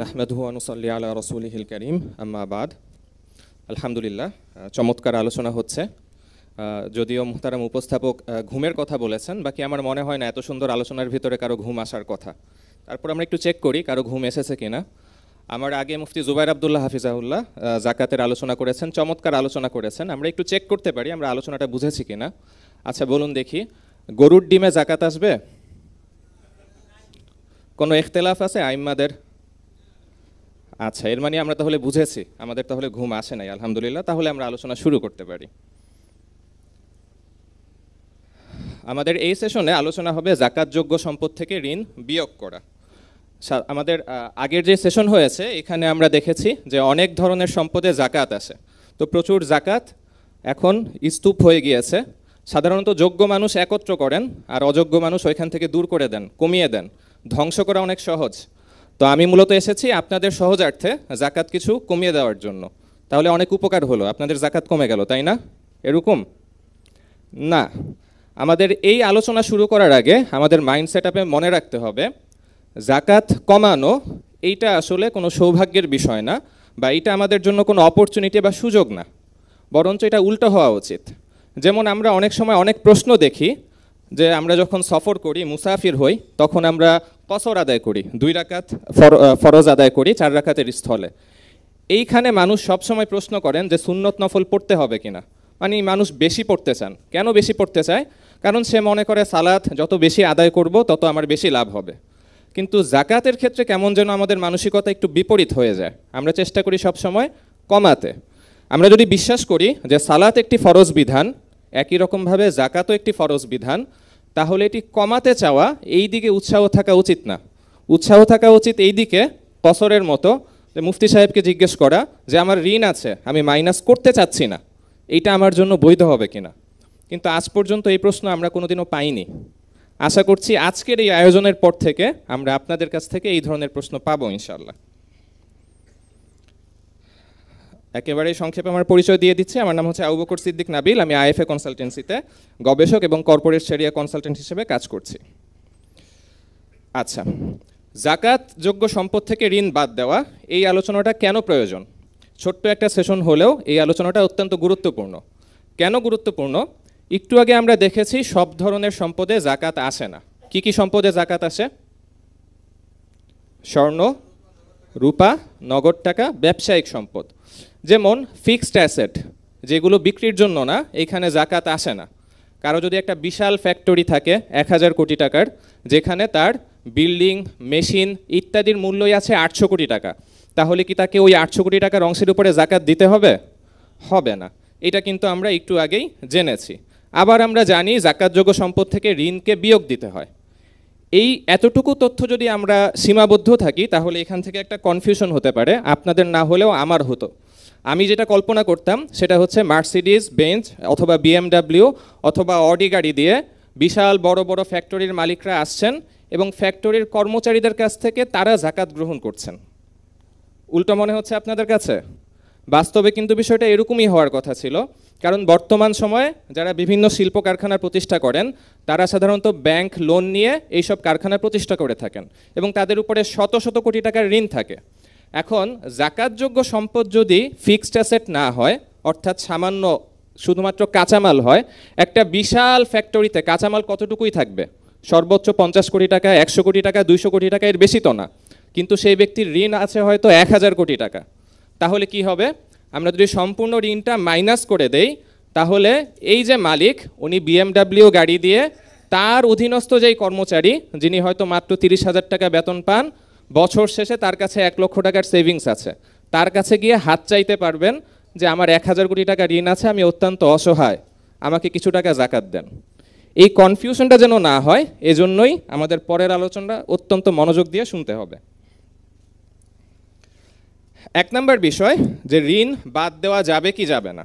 নাহমাদুহু ওয়া নুসাল্লি আলা রাসূলিহিল কারীম, আম্মা বাদ। আলহামদুলিল্লাহ, চমৎকার আলোচনা হচ্ছে। যদিও মুহতারাম উপস্থাপক ঘুমের কথা বলেছেন, বাকি আমার মনে হয় না এত সুন্দর আলোচনার ভিতরে কারো ঘুম আসার কথা। তারপর আমরা একটু চেক করি কারো ঘুম এসেছে কিনা। আমার আগে মুফতি জুবাইর আব্দুল্লাহ হাফিজাহুল্লাহ জাকাতের আলোচনা করেছেন, চমৎকার আলোচনা করেছেন। আমরা একটু চেক করতে পারি আমরা আলোচনাটা বুঝেছি কিনা। আচ্ছা বলুন দেখি, গরুর ডিমে জাকাত আসবে? কোনো ইখতিলাফ আছে আইম্মাদের? আচ্ছা, এর মানে আমরা তাহলে বুঝেছি, আমাদের তাহলে ঘুম আসে নাই, আলহামদুলিল্লাহ। তাহলে আমরা আলোচনা শুরু করতে পারি। আমাদের এই সেশনে আলোচনা হবে জাকাতযোগ্য সম্পদ থেকে ঋণ বিয়োগ করা। আমাদের আগের যে সেশন হয়েছে এখানে আমরা দেখেছি যে অনেক ধরনের সম্পদে জাকাত আসে, তো প্রচুর জাকাত এখন স্তূপ হয়ে গিয়েছে। সাধারণত যোগ্য মানুষ একত্র করেন আর অযোগ্য মানুষ ওইখান থেকে দূর করে দেন, কমিয়ে দেন। ধ্বংস করা অনেক সহজ, তো আমি মূলত এসেছি আপনাদের সহজার্থে জাকাত কিছু কমিয়ে দেওয়ার জন্য। তাহলে অনেক উপকার হলো, আপনাদের জাকাত কমে গেল, তাই না? এরকম না। আমাদের এই আলোচনা শুরু করার আগে আমাদের মাইন্ড সেট আপে মনে রাখতে হবে জাকাত কমানো এইটা আসলে কোনো সৌভাগ্যের বিষয় না, বা এটা আমাদের জন্য কোনো অপরচুনিটি বা সুযোগ না, বরঞ্চ এটা উল্টো হওয়া উচিত। যেমন আমরা অনেক সময় অনেক প্রশ্ন দেখি যে আমরা যখন সফর করি, মুসাফির হই, তখন আমরা কসর আদায় করি, 2 রাকাত ফরজ আদায় করি 4 রাকাতের স্থলে। এইখানে মানুষ সবসময় প্রশ্ন করেন যে সুন্নত নফল পড়তে হবে কিনা। মানে মানুষ বেশি পড়তে চান। কেন বেশি পড়তে চায়? কারণ সে মনে করে সালাত যত বেশি আদায় করব তত আমার বেশি লাভ হবে। কিন্তু জাকাতের ক্ষেত্রে কেমন যেন আমাদের মানসিকতা একটু বিপরীত হয়ে যায়। আমরা চেষ্টা করি সবসময় কমাতে। আমরা যদি বিশ্বাস করি যে সালাত একটি ফরজ বিধান, একই রকমভাবে জাকাতও একটি ফরজ বিধান, তাহলে এটি কমাতে চাওয়া এই দিকে উৎসাহ থাকা উচিত না। উৎসাহ থাকা উচিত এই দিকে কসরের মতো, যে মুফতি সাহেবকে জিজ্ঞেস করা যে আমার ঋণ আছে, আমি মাইনাস করতে চাচ্ছি না, এইটা আমার জন্য বৈধ হবে কিনা। কিন্তু আজ পর্যন্ত এই প্রশ্ন আমরা কোনোদিনও পাইনি। আশা করছি আজকের এই আয়োজনের পর থেকে আমরা আপনাদের কাছ থেকে এই ধরনের প্রশ্ন পাবো ইনশাআল্লাহ। একেবারে সংক্ষেপে আমার পরিচয় দিয়ে দিচ্ছি। আমার নাম হচ্ছে আবু বকর সিদ্দিক নাবিল। আমি আইএফএ কনসালটেন্সিতে গবেষক এবং কর্পোরেট শরিয়া কনসালটেন্ট হিসেবে কাজ করছি। আচ্ছা, জাকাতযোগ্য সম্পদ থেকে ঋণ বাদ দেওয়া, এই আলোচনাটা কেন প্রয়োজন? ছোট্ট একটা সেশন হলেও এই আলোচনাটা অত্যন্ত গুরুত্বপূর্ণ। কেন গুরুত্বপূর্ণ? একটু আগে আমরা দেখেছি সব ধরনের সম্পদে জাকাত আসে না। কি কি সম্পদে জাকাত আসে? স্বর্ণ, রূপা, নগদ টাকা, ব্যবসায়িক সম্পদ। যেমন ফিক্সড অ্যাসেট, যেগুলো বিক্রির জন্য না, এইখানে জাকাত আসে না। কারো যদি একটা বিশাল ফ্যাক্টরি থাকে 1000 কোটি টাকার, যেখানে তার বিল্ডিং, মেশিন ইত্যাদির মূল্যই আছে 800 কোটি টাকা, তাহলে কি তাকে ওই 800 কোটি টাকার অংশের উপরে জাকাত দিতে হবে? হবে না। এটা কিন্তু আমরা একটু আগেই জেনেছি। আবার আমরা জানি জাকাতযোগ্য সম্পদ থেকে ঋণকে বিয়োগ দিতে হয়। এই এতটুকু তথ্য যদি আমরা সীমাবদ্ধ থাকি তাহলে এখান থেকে একটা কনফিউশন হতে পারে, আপনাদের না হলেও আমার হতো। আমি যেটা কল্পনা করতাম সেটা হচ্ছে মার্সিডিজ বেঞ্জ অথবা বিএমডাব্লিউ অথবা অডি গাড়ি দিয়ে বিশাল বড় বড় ফ্যাক্টরির মালিকরা আসছেন এবং ফ্যাক্টরির কর্মচারীদের কাছ থেকে তারা জাকাত গ্রহণ করছেন। উল্টো মনে হচ্ছে আপনাদের কাছে? বাস্তবে কিন্তু বিষয়টা এরকমই হওয়ার কথা ছিল। কারণ বর্তমান সময়ে যারা বিভিন্ন শিল্প কারখানা প্রতিষ্ঠা করেন তারা সাধারণত ব্যাংক লোন নিয়ে এইসব কারখানা প্রতিষ্ঠা করে থাকেন এবং তাদের উপরে শত শত কোটি টাকার ঋণ থাকে। এখন জাকাতযোগ্য সম্পদ যদি ফিক্সড অ্যাসেট না হয়, অর্থাৎ সামান্য শুধুমাত্র কাঁচামাল হয়, একটা বিশাল ফ্যাক্টরিতে কাঁচামাল কতটুকুই থাকবে? সর্বোচ্চ 50 কোটি টাকা, 100 কোটি টাকা, 200 কোটি টাকা, এর বেশি তো না। কিন্তু সেই ব্যক্তির ঋণ আছে হয়তো 1000 কোটি টাকা। তাহলে কি হবে? আমরা যদি সম্পূর্ণ ঋণটা মাইনাস করে দেই তাহলে এই যে মালিক, উনি বিএমডাব্লিউ গাড়ি দিয়ে তার অধীনস্থ যেই কর্মচারী, যিনি হয়তো মাত্র 30,000 টাকা বেতন পান, বছর শেষে তার কাছে 1 লক্ষ টাকার সেভিংস আছে, তার কাছে গিয়ে হাত চাইতে পারবেন যে আমার 1000 কোটি টাকা ঋণ আছে, আমি অত্যন্ত অসহায়, আমাকে কিছু টাকা জাকাত দেন। এই কনফিউশনটা যেন না হয়, এজন্যই আমাদের পরের আলোচনাটা অত্যন্ত মনোযোগ দিয়ে শুনতে হবে। 1 নম্বর বিষয় যে ঋণ বাদ দেওয়া যাবে কি যাবে না,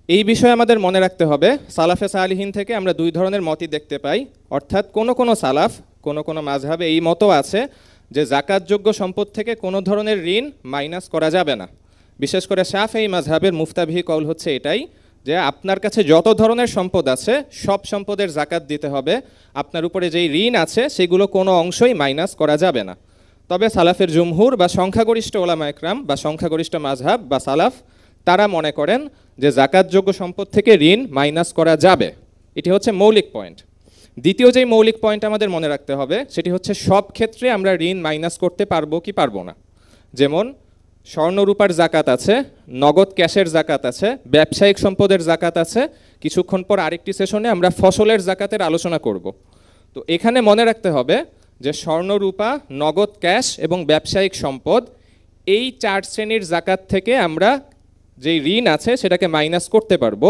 এই বিষয়ে আমাদের মনে রাখতে হবে সালাফে সালিহিন থেকে আমরা 2 ধরনের মতই দেখতে পাই। অর্থাৎ কোনো সালাফ, কোনো মাযহাবে এই মতও আছে যে জাকাতযোগ্য সম্পদ থেকে কোনো ধরনের ঋণ মাইনাস করা যাবে না। বিশেষ করে শাফিঈ মাযহাবের মুফতাবিহি কওল হচ্ছে এটাই যে আপনার কাছে যত ধরনের সম্পদ আছে সব সম্পদের জাকাত দিতে হবে, আপনার উপরে যেই ঋণ আছে সেগুলো কোনো অংশই মাইনাস করা যাবে না। তবে সালাফের জুমহুর বা সংখ্যাগরিষ্ঠ ওলামা একরাম বা সংখ্যাগরিষ্ঠ মাযহাব বা সালাফ তারা মনে করেন যে জাকাতযোগ্য সম্পদ থেকে ঋণ মাইনাস করা যাবে। এটি হচ্ছে মৌলিক পয়েন্ট। দ্বিতীয় যেই মৌলিক পয়েন্ট আমাদের মনে রাখতে হবে সেটি হচ্ছে সব ক্ষেত্রে আমরা ঋণ মাইনাস করতে পারবো কি পারবো না। যেমন স্বর্ণরূপার জাকাত আছে, নগদ ক্যাশের জাকাত আছে, ব্যবসায়িক সম্পদের জাকাত আছে, কিছুক্ষণ পর আরেকটি সেশনে আমরা ফসলের জাকাতের আলোচনা করব। তো এখানে মনে রাখতে হবে যে স্বর্ণরূপা, নগদ ক্যাশ এবং ব্যবসায়িক সম্পদ এই 4 শ্রেণীর জাকাত থেকে আমরা যেই ঋণ আছে সেটাকে মাইনাস করতে পারবো,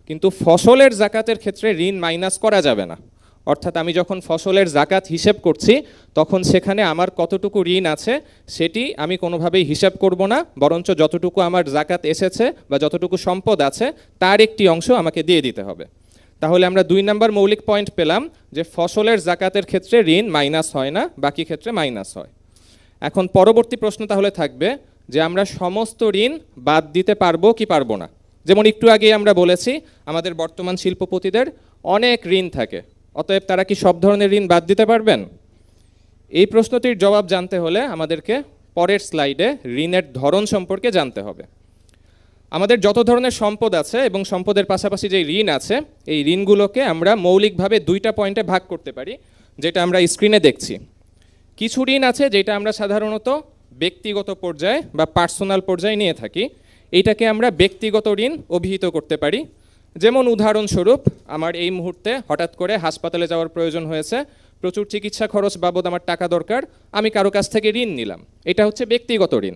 কিন্তু ফসলের জাকাতের ক্ষেত্রে ঋণ মাইনাস করা যাবে না। অর্থাৎ আমি যখন ফসলের জাকাত হিসেব করছি তখন সেখানে আমার কতটুকু ঋণ আছে সেটি আমি কোনোভাবেই হিসাব করব না, বরঞ্চ যতটুকু আমার জাকাত এসেছে বা যতটুকু সম্পদ আছে তার একটি অংশ আমাকে দিয়ে দিতে হবে। তাহলে আমরা 2 নম্বর মৌলিক পয়েন্ট পেলাম যে ফসলের জাকাতের ক্ষেত্রে ঋণ মাইনাস হয় না, বাকি ক্ষেত্রে মাইনাস হয়। এখন পরবর্তী প্রশ্ন তাহলে থাকবে যে আমরা সমস্ত ঋণ বাদ দিতে পারবো কি পারবো না। যেমন একটু আগেই আমরা বলেছি আমাদের বর্তমান শিল্পপতিদের অনেক ঋণ থাকে, অতএব তারা কি সব ধরনের ঋণ বাদ দিতে পারবেন? এই প্রশ্নটির জবাব জানতে হলে আমাদেরকে পরের স্লাইডে ঋণের ধরন সম্পর্কে জানতে হবে। আমাদের যত ধরনের সম্পদ আছে এবং সম্পদের পাশাপাশি যে ঋণ আছে এই ঋণগুলোকে আমরা মৌলিকভাবে 2টা পয়েন্টে ভাগ করতে পারি, যেটা আমরা স্ক্রিনে দেখছি। কিছু ঋণ আছে যেটা আমরা সাধারণত ব্যক্তিগত পর্যায়ে বা পার্সোনাল পর্যায়ে নিয়ে থাকি, এইটাকে আমরা ব্যক্তিগত ঋণ অভিহিত করতে পারি। যেমন উদাহরণস্বরূপ আমার এই মুহূর্তে হঠাৎ করে হাসপাতালে যাওয়ার প্রয়োজন হয়েছে, প্রচুর চিকিৎসা খরচ বাবদ আমার টাকা দরকার, আমি কারো কাছ থেকে ঋণ নিলাম, এটা হচ্ছে ব্যক্তিগত ঋণ।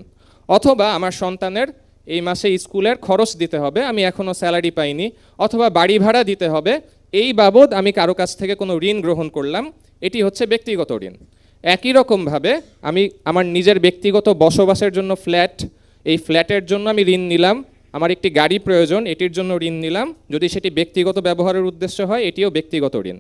অথবা আমার সন্তানের এই মাসে স্কুলের খরচ দিতে হবে, আমি এখনও স্যালারি পাইনি, অথবা বাড়ি ভাড়া দিতে হবে, এই বাবদ আমি কারো কাছ থেকে কোনো ঋণ গ্রহণ করলাম, এটি হচ্ছে ব্যক্তিগত ঋণ। একই রকমভাবে আমি আমার নিজের ব্যক্তিগত বসবাসের জন্য ফ্ল্যাট, এই ফ্ল্যাটের জন্য আমি ঋণ নিলাম, আমার একটি গাড়ি প্রয়োজন, এটির জন্য ঋণ নিলাম, যদি সেটি ব্যক্তিগত ব্যবহারের উদ্দেশ্য হয় এটিও ব্যক্তিগত ঋণ।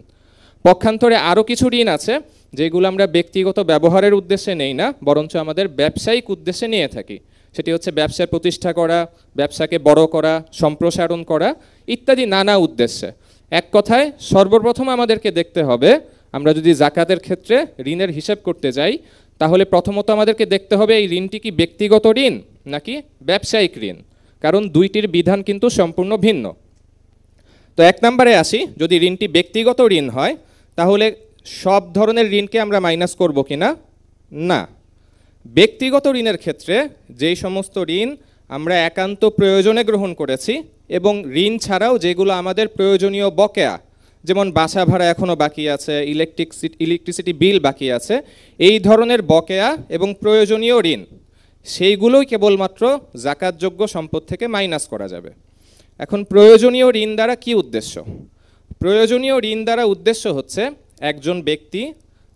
পক্ষান্তরে আরও কিছু ঋণ আছে যেগুলো আমরা ব্যক্তিগত ব্যবহারের উদ্দেশ্যে নেই না, বরঞ্চ আমাদের ব্যবসায়িক উদ্দেশ্যে নিয়ে থাকি। সেটি হচ্ছে ব্যবসা প্রতিষ্ঠা করা, ব্যবসাকে বড় করা, সম্প্রসারণ করা ইত্যাদি নানা উদ্দেশ্যে। এক কথায় সর্বপ্রথম আমাদেরকে দেখতে হবে আমরা যদি জাকাতের ক্ষেত্রে ঋণের হিসাব করতে যাই তাহলে প্রথমত আমাদেরকে দেখতে হবে এই ঋণটি কি ব্যক্তিগত ঋণ নাকি ব্যবসায়িক ঋণ, কারণ দুইটির বিধান কিন্তু সম্পূর্ণ ভিন্ন। তো 1 নম্বরে আসি, যদি ঋণটি ব্যক্তিগত ঋণ হয় তাহলে সব ধরনের ঋণকে আমরা মাইনাস করব কিনা? না। ব্যক্তিগত ঋণের ক্ষেত্রে যেই সমস্ত ঋণ আমরা একান্ত প্রয়োজনে গ্রহণ করেছি এবং ঋণ ছাড়াও যেগুলো আমাদের প্রয়োজনীয় বকেয়া, যেমন বাসা ভাড়া এখনও বাকি আছে, ইলেকট্রিসিটি বিল বাকি আছে, এই ধরনের বকেয়া এবং প্রয়োজনীয় ঋণ সেইগুলোই কেবলমাত্র জাকাতযোগ্য সম্পদ থেকে মাইনাস করা যাবে। এখন প্রয়োজনীয় ঋণ দ্বারা কি উদ্দেশ্য? প্রয়োজনীয় ঋণ দ্বারা উদ্দেশ্য হচ্ছে একজন ব্যক্তি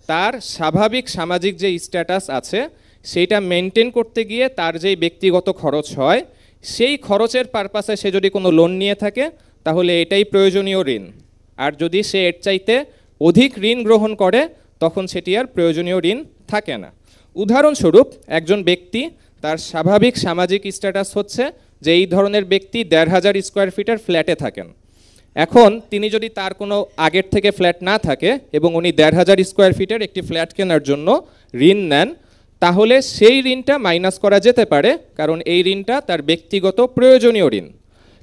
তার স্বাভাবিক সামাজিক যে স্ট্যাটাস আছে সেইটা মেনটেন করতে গিয়ে তার যেই ব্যক্তিগত খরচ হয় সেই খরচের পারপাসে সে যদি কোনো লোন নিয়ে থাকে তাহলে এটাই প্রয়োজনীয় ঋণ, আর যদি সে এর চাইতে অধিক ঋণ গ্রহণ করে তখন সেটি আর প্রয়োজনীয় ঋণ থাকে না। উদাহরণস্বরূপ একজন ব্যক্তি তার স্বাভাবিক সামাজিক স্ট্যাটাস হচ্ছে যে এই ধরনের ব্যক্তি ১৫০০ স্কোয়ার ফিটের ফ্ল্যাটে থাকেন। এখন তিনি যদি তার কোনো আগের থেকে ফ্ল্যাট না থাকে এবং উনি ১৫০০ স্কোয়ার ফিটের একটি ফ্ল্যাট কেনার জন্য ঋণ নেন, তাহলে সেই ঋণটা মাইনাস করা যেতে পারে, কারণ এই ঋণটা তার ব্যক্তিগত প্রয়োজনীয় ঋণ।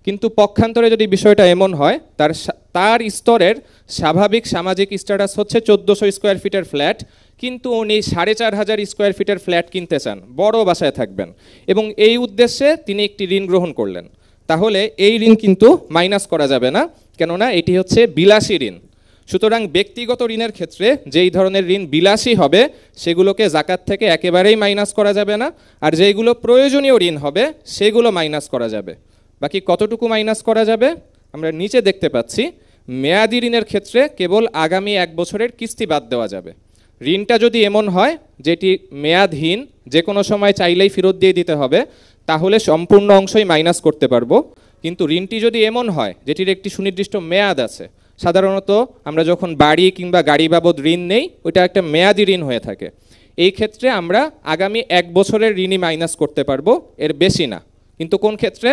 কিন্তু পক্ষান্তরে যদি বিষয়টা এমন হয় তার স্তরের স্বাভাবিক সামাজিক স্ট্যাটাস হচ্ছে ১৪০০ স্কোয়ার ফিটের ফ্ল্যাট, কিন্তু উনি ৪৫০০ স্কোয়ার ফিটের ফ্ল্যাট কিনতে চান, বড় বাসায় থাকবেন, এবং এই উদ্দেশ্যে তিনি একটি ঋণ গ্রহণ করলেন, তাহলে এই ঋণ কিন্তু মাইনাস করা যাবে না, কেননা এটি হচ্ছে বিলাসী ঋণ। সুতরাং ব্যক্তিগত ঋণের ক্ষেত্রে যেই ধরনের ঋণ বিলাসী হবে সেগুলোকে জাকাত থেকে একেবারেই মাইনাস করা যাবে না, আর যেইগুলো প্রয়োজনীয় ঋণ হবে সেগুলো মাইনাস করা যাবে। বাকি কতটুকু মাইনাস করা যাবে আমরা নিচে দেখতে পাচ্ছি। মেয়াদি ঋণের ক্ষেত্রে কেবল আগামী 1 বছরের কিস্তি বাদ দেওয়া যাবে। ঋণটা যদি এমন হয় যেটি মেয়াদহীন, যে কোনো সময় চাইলেই ফেরত দিয়ে দিতে হবে, তাহলে সম্পূর্ণ অংশই মাইনাস করতে পারবো। কিন্তু ঋণটি যদি এমন হয় যেটির একটি সুনির্দিষ্ট মেয়াদ আছে, সাধারণত আমরা যখন বাড়ি কিংবা গাড়ি বাবদ ঋণ নেই ওইটা একটা মেয়াদি ঋণ হয়ে থাকে, এই ক্ষেত্রে আমরা আগামী 1 বছরের ঋণই মাইনাস করতে পারবো, এর বেশি না। কিন্তু কোন ক্ষেত্রে?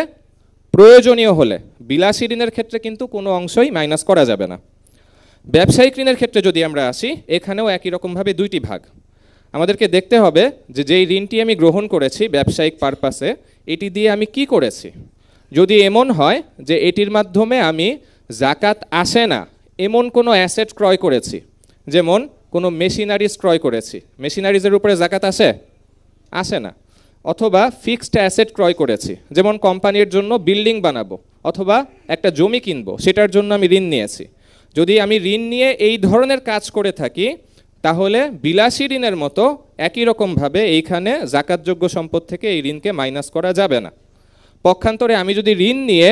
প্রয়োজনীয় হলে, বিলাসী ঋণের ক্ষেত্রে কিন্তু কোনো অংশই মাইনাস করা যাবে না। ব্যবসায়িক ঋণের ক্ষেত্রে যদি আমরা আসি, এখানেও একই রকমভাবে দুইটি ভাগ। আমাদেরকে দেখতে হবে যে যেই ঋণটি আমি গ্রহণ করেছি ব্যবসায়িক পারপাসে, এটি দিয়ে আমি কি করেছি। যদি এমন হয় যে এটির মাধ্যমে আমি জাকাত আসে না এমন কোনো অ্যাসেট ক্রয় করেছি, যেমন কোনো মেশিনারিজ ক্রয় করেছি, মেশিনারিজের উপরে জাকাত আসে না। অথবা ফিক্সড অ্যাসেট ক্রয় করেছি, যেমন কোম্পানির জন্য বিল্ডিং বানাবো অথবা একটা জমি কিনবো, সেটার জন্য আমি ঋণ নিয়েছি। যদি আমি ঋণ নিয়ে এই ধরনের কাজ করে থাকি, তাহলে বিলাসী ঋণের মতো একই রকমভাবে এইখানে জাকাতযোগ্য সম্পদ থেকে এই ঋণকে মাইনাস করা যাবে না। পক্ষান্তরে আমি যদি ঋণ নিয়ে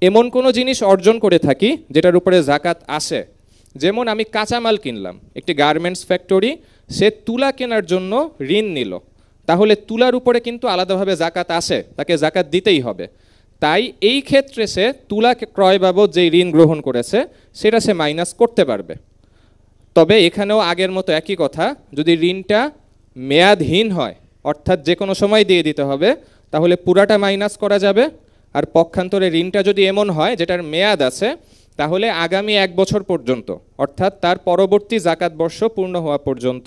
এমন কোনো জিনিস অর্জন করে থাকি যেটার উপরে জাকাত আসে, যেমন আমি কাঁচামাল কিনলাম, একটি গার্মেন্টস ফ্যাক্টরি সে তুলা কেনার জন্য ঋণ নিল, তাহলে তুলার উপরে কিন্তু আলাদাভাবে জাকাত আসে, তাকে জাকাত দিতেই হবে। তাই এই ক্ষেত্রে সে তুলা ক্রয় বাবদ যে ঋণ গ্রহণ করেছে সেটা সে মাইনাস করতে পারবে। তবে এখানেও আগের মতো একই কথা, যদি ঋণটা মেয়াদহীন হয়, অর্থাৎ যে কোনো সময় দিয়ে দিতে হবে, তাহলে পুরাটা মাইনাস করা যাবে। আর পক্ষান্তরে ঋণটা যদি এমন হয় যেটার মেয়াদ আছে, তাহলে আগামী 1 বছর পর্যন্ত, অর্থাৎ তার পরবর্তী জাকাত বর্ষ পূর্ণ হওয়া পর্যন্ত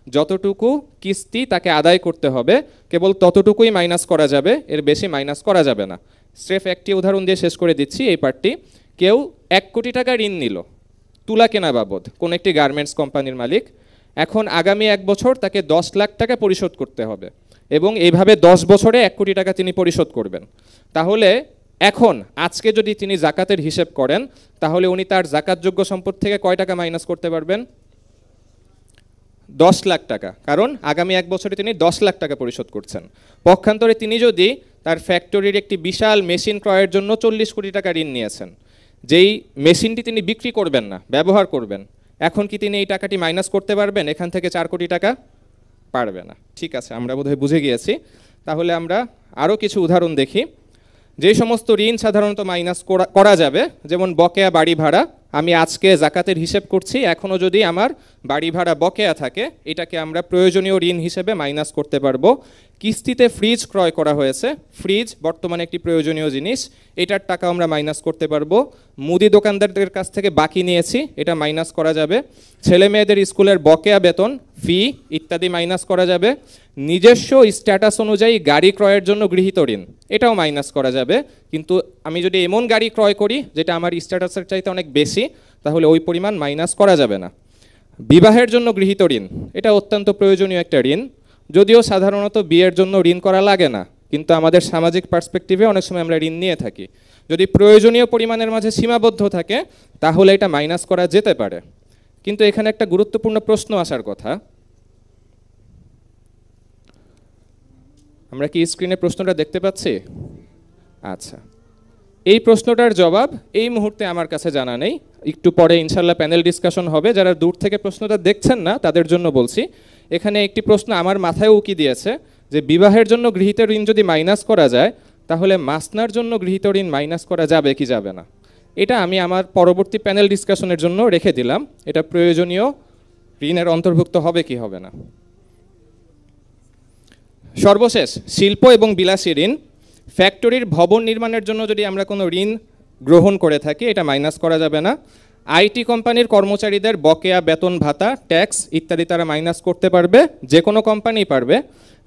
যতটুকু কিস্তি তাকে আদায় করতে হবে কেবল ততটুকুই মাইনাস করা যাবে, এর বেশি মাইনাস করা যাবে না। স্রেফ একটি উদাহরণ দিয়ে শেষ করে দিচ্ছি এই পার্টটি। কেউ 1 কোটি টাকা ঋণ নিল তুলা কেনা বাবদ, কোন একটি গার্মেন্টস কোম্পানির মালিক। এখন আগামী 1 বছর তাকে 10 লাখ টাকা পরিশোধ করতে হবে এবং এইভাবে 10 বছরে 1 কোটি টাকা তিনি পরিশোধ করবেন। তাহলে এখন আজকে যদি তিনি জাকাতের হিসেব করেন, তাহলে উনি তার জাকাতযোগ্য সম্পদ থেকে কয় টাকা মাইনাস করতে পারবেন? 10 লাখ টাকা, কারণ আগামী 1 বছরে তিনি 10 লাখ টাকা পরিশোধ করছেন। পক্ষান্তরে তিনি যদি তার ফ্যাক্টরির একটি বিশাল মেশিন ক্রয়ের জন্য 40 কোটি টাকা ঋণ নিয়েছেন, যেই মেশিনটি তিনি বিক্রি করবেন না, ব্যবহার করবেন, এখন কি তিনি এই টাকাটি মাইনাস করতে পারবেন এখান থেকে 4 কোটি টাকা? পারবে না। ঠিক আছে, আমরা বোধহয় বুঝে গিয়েছি। তাহলে আমরা আরও কিছু উদাহরণ দেখি। যে সমস্ত ঋণ সাধারণত মাইনাস করা যাবে, যেমন বকেয়া বাড়ি ভাড়া। আমি আজকে জাকাতের হিসেব করছি, এখনও যদি আমার বাড়ি ভাড়া বকেয়া থাকে, এটাকে আমরা প্রয়োজনীয় ঋণ হিসেবে মাইনাস করতে পারবো। কিস্তিতে ফ্রিজ ক্রয় করা হয়েছে, ফ্রিজ বর্তমানে একটি প্রয়োজনীয় জিনিস, এটার টাকা আমরা মাইনাস করতে পারবো। মুদি দোকানদারদের কাছ থেকে বাকি নিয়েছি, এটা মাইনাস করা যাবে। ছেলে মেয়েদের স্কুলের বকেয়া বেতন, ফি ইত্যাদি মাইনাস করা যাবে। নিজস্ব স্ট্যাটাস অনুযায়ী গাড়ি ক্রয়ের জন্য গৃহীত ঋণ, এটাও মাইনাস করা যাবে। কিন্তু আমি যদি এমন গাড়ি ক্রয় করি যেটা আমার স্ট্যাটাসের চাইতে অনেক বেশি, তাহলে ওই পরিমাণ মাইনাস করা যাবে না। বিবাহের জন্য গৃহীত ঋণ, এটা অত্যন্ত প্রয়োজনীয় একটা ঋণ, যদিও সাধারণত বিয়ের জন্য ঋণ করা লাগে না, কিন্তু আমাদের সামাজিক পার্সপেক্টিভে অনেক সময় আমরা ঋণ নিয়ে থাকি। যদি প্রয়োজনীয় পরিমাণের মাঝে সীমাবদ্ধ থাকে, তাহলে এটা মাইনাস করা যেতে পারে। কিন্তু এখানে একটা গুরুত্বপূর্ণ প্রশ্ন আসার কথা। আমরা কি স্ক্রিনে প্রশ্নটা দেখতে পাচ্ছি? আচ্ছা, এই প্রশ্নটার জবাব এই মুহূর্তে আমার কাছে জানা নেই, একটু পরে ইনশাল্লাহ প্যানেল ডিসকাশন হবে। যারা দূর থেকে প্রশ্নটা দেখছেন না তাদের জন্য বলছি, এখানে একটি প্রশ্ন আমার মাথায় উকি দিয়েছে যে বিবাহের জন্য গৃহীত ঋণ যদি মাইনাস করা যায়, তাহলে মাসনার জন্য গৃহীত ঋণ মাইনাস করা যাবে কি যাবে না। এটা আমি আমার পরবর্তী প্যানেল ডিসকাশনের জন্য রেখে দিলাম, এটা প্রয়োজনীয় ঋণের অন্তর্ভুক্ত হবে কি হবে না। সর্বশেষ, শিল্প এবং বিলাসী ঋণ। ফ্যাক্টরির ভবন নির্মাণের জন্য যদি আমরা কোনো ঋণ গ্রহণ করে থাকি, এটা মাইনাস করা যাবে না। আইটি কোম্পানির কর্মচারীদের বকেয়া বেতন ভাতা, ট্যাক্স ইত্যাদি তারা মাইনাস করতে পারবে, যে কোনো কোম্পানি পারবে।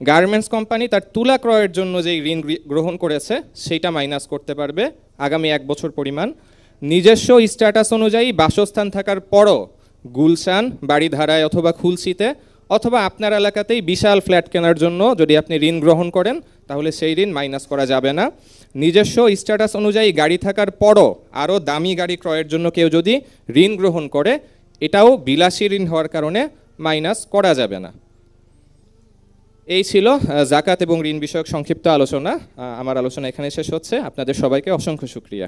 গার্মেন্টস কোম্পানি তার তুলা ক্রয়ের জন্য যেই ঋণ গ্রহণ করেছে সেইটা মাইনাস করতে পারবে আগামী 1 বছর পরিমাণ। নিজস্ব স্ট্যাটাস অনুযায়ী বাসস্থান থাকার পরও গুলশান, বাড়িধারায় অথবা খুলশিতে অথবা আপনার এলাকাতেই বিশাল ফ্ল্যাট কেনার জন্য যদি আপনি ঋণ গ্রহণ করেন, তাহলে সেই ঋণ মাইনাস করা যাবে না। নিজস্ব স্ট্যাটাস অনুযায়ী গাড়ি থাকার পরও আরও দামি গাড়ি ক্রয়ের জন্য কেউ যদি ঋণ গ্রহণ করে, এটাও বিলাসী ঋণ হওয়ার কারণে মাইনাস করা যাবে না। এই ছিল জাকাত এবং ঋণ বিষয়ক সংক্ষিপ্ত আলোচনা। আমার আলোচনা এখানে শেষ হচ্ছে। আপনাদের সবাইকে অসংখ্য শুকরিয়া।